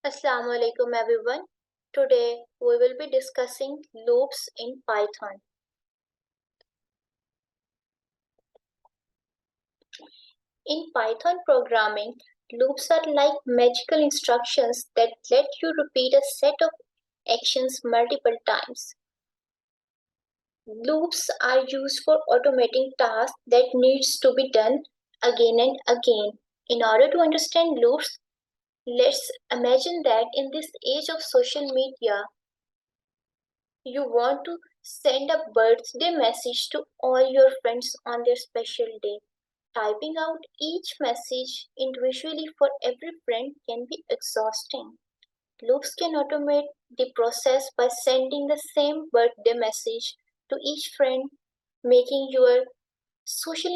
Assalamu alaikum everyone. Today we will be discussing loops in Python. In Python programming, loops are like magical instructions that let you repeat a set of actions multiple times. Loops are used for automating tasks that needs to be done again and again. In order to understand loops, let's imagine that in this age of social media, you want to send a birthday message to all your friends on their special day. Typing out each message individually for every friend can be exhausting. Loops can automate the process by sending the same birthday message to each friend, making your social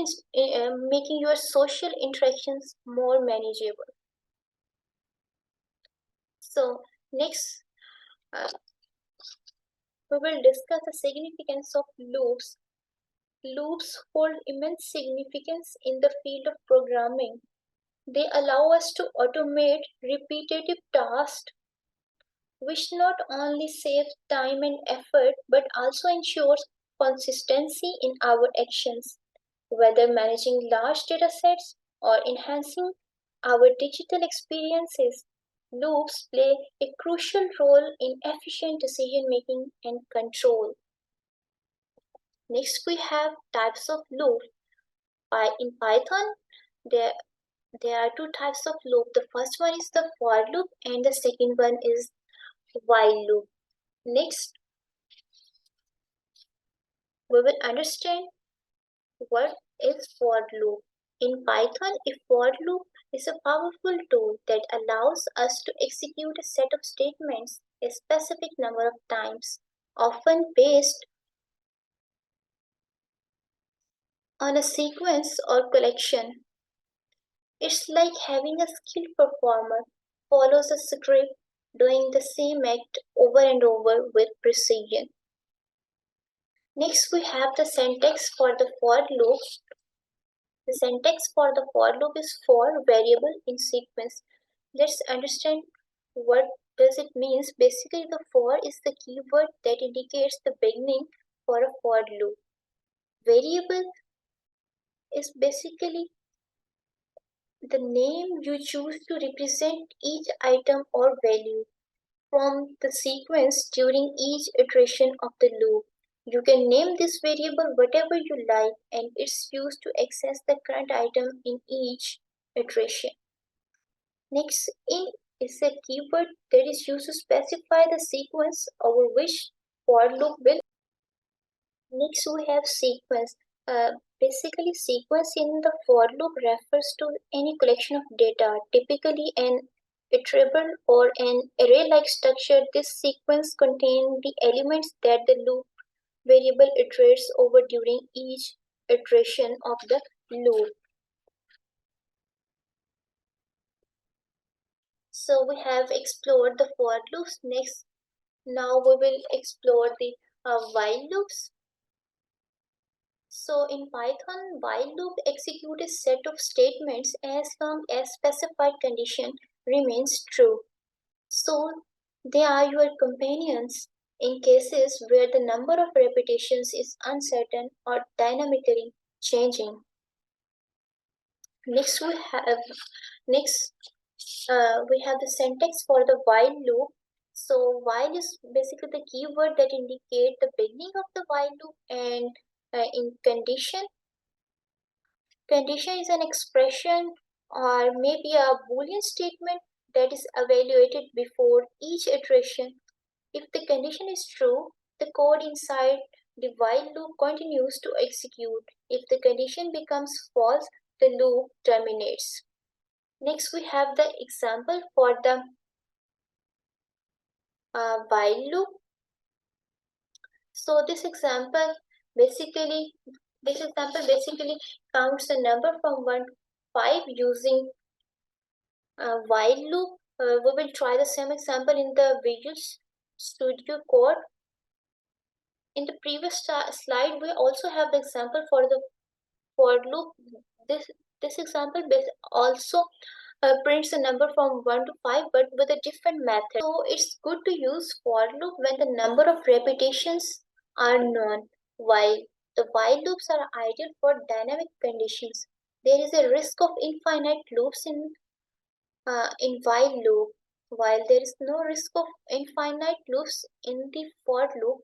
interactions more manageable. So next, uh, we will discuss the significance of loops. Loops hold immense significance in the field of programming. They allow us to automate repetitive tasks, which not only saves time and effort but also ensures consistency in our actions. Whether managing large data sets or enhancing our digital experiences, loops play a crucial role in efficient decision making and control. Next, we have types of loops. In Python, there, there are two types of loop. The first one is the for loop and the second one is while loop. Next, we will understand what is for loop. In Python, a for loop is a powerful tool that allows us to execute a set of statements a specific number of times, often based on a sequence or collection. It's like having a skilled performer follows a script doing the same act over and over with precision. Next, we have the syntax for the for loop. The syntax for the for loop is for variable in sequence. Let's understand what does it means. Basically, the for is the keyword that indicates the beginning for a for loop. Variable is basically the name you choose to represent each item or value from the sequence during each iteration of the loop. You can name this variable whatever you like and it's used to access the current item in each iteration. Next, in is a keyword that is used to specify the sequence over which for loop will. Next, we have sequence. Basically, sequence in the for loop refers to any collection of data, typically an iterable or an array-like structure. This sequence contains the elements that the loop variable iterates over during each iteration of the loop. So we have explored the for loops. Next, now we will explore the while loops. So in Python, while loop executes a set of statements as long as specified condition remains true. So they are your companions in cases where the number of repetitions is uncertain or dynamically changing. Next next we have the syntax for the while loop. So while is basically the keyword that indicate the beginning of the while loop, and in condition condition is an expression or maybe a Boolean statement that is evaluated before each iteration. If the condition is true, the code inside the while loop continues to execute. If the condition becomes false, the loop terminates. Next, we have the example for the while loop. So basically this example basically counts the number from 1 to 5 using while loop. We will try the same example in the Visual Studio Code. In the previous slide, we also have the example for the for loop. This example also prints a number from 1 to 5 but with a different method. So it's good to use for loop when the number of repetitions are known, while the while loops are ideal for dynamic conditions. There is a risk of infinite loops in while loop, while there is no risk of infinite loops in the for loop,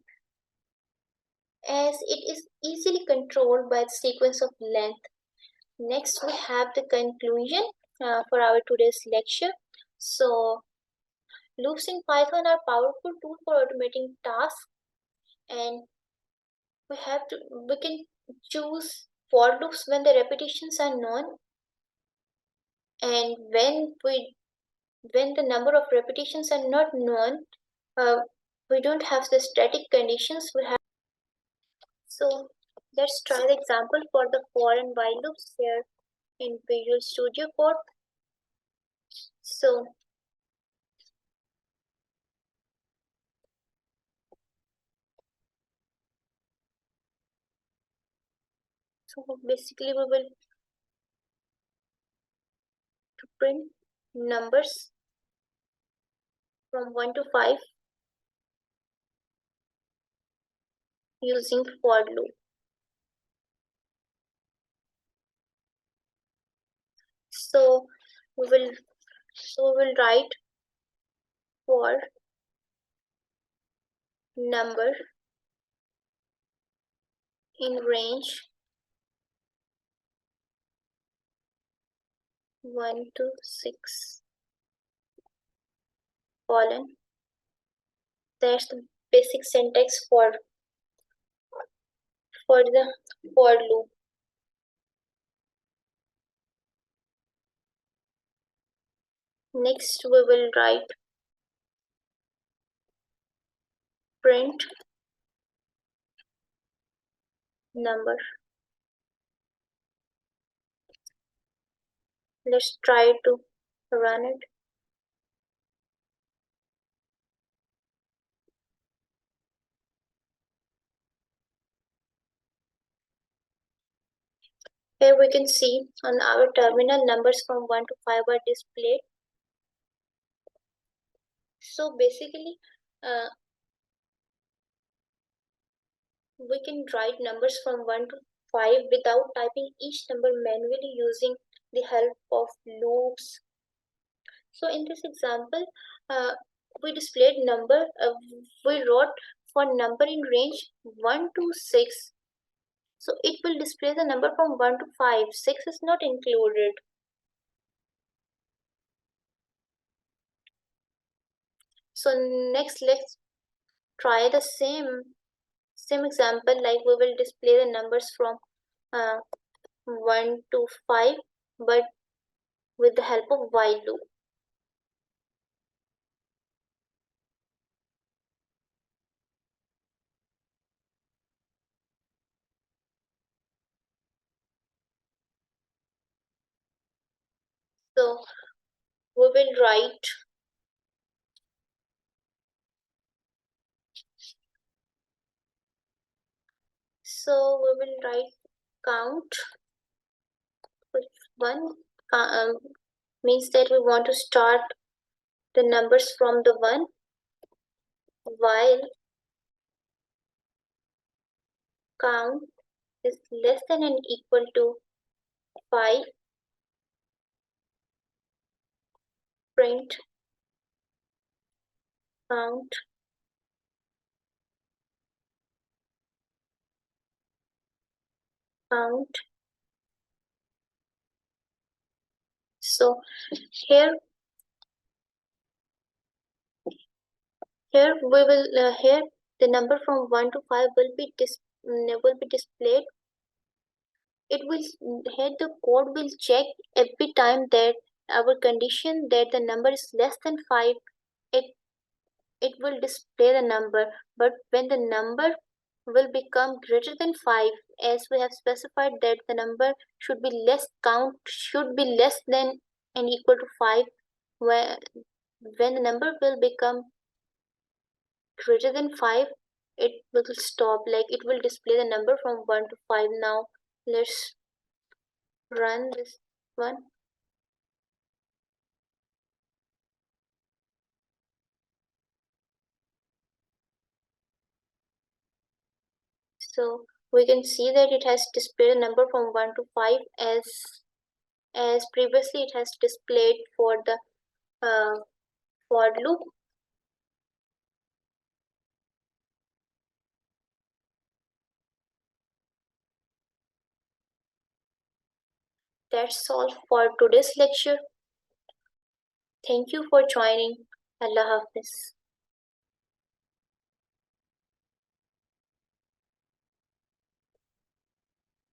as it is easily controlled by the sequence of length. Next, we have the conclusion for our today's lecture. So, loops in Python are powerful tool for automating tasks, and we can choose for loops when the repetitions are known, and when the number of repetitions are not known, uh, we don't have the static conditions. We have so let's try the example for the for and while loops here in Visual Studio Code. So basically we will print numbers from 1 to 5 using for loop. So we will write for number in range 1 to 6 colon. That's the basic syntax the for loop. Next we will write print number. Let's try to run it. Here we can see on our terminal numbers from 1 to 5 are displayed. So basically, we can write numbers from 1 to 5 without typing each number manually using the help of loops. So in this example, we displayed number, we wrote for number in range 1 to 6. So it will display the number from 1 to 5. 6 is not included. So next, let's try the same example, like we will display the numbers from 1 to 5 but with the help of while loop. So we will write count with 1 means that we want to start the numbers from the 1, while count is less than and equal to 5, print count count. So here here the number from 1 to 5 will be displayed. It will here the code will check every time that our condition that the number is less than 5, it it will display the number. But when the number will become greater than 5, as we have specified that the number should be count should be less than and equal to 5, where when the number will become greater than 5, it will stop, like it will display the number from 1 to 5. Now let's run this one. So we can see that it has displayed a number from 1 to 5 as previously it has displayed for the for loop. That's all for today's lecture. Thank you for joining. Allah Hafiz.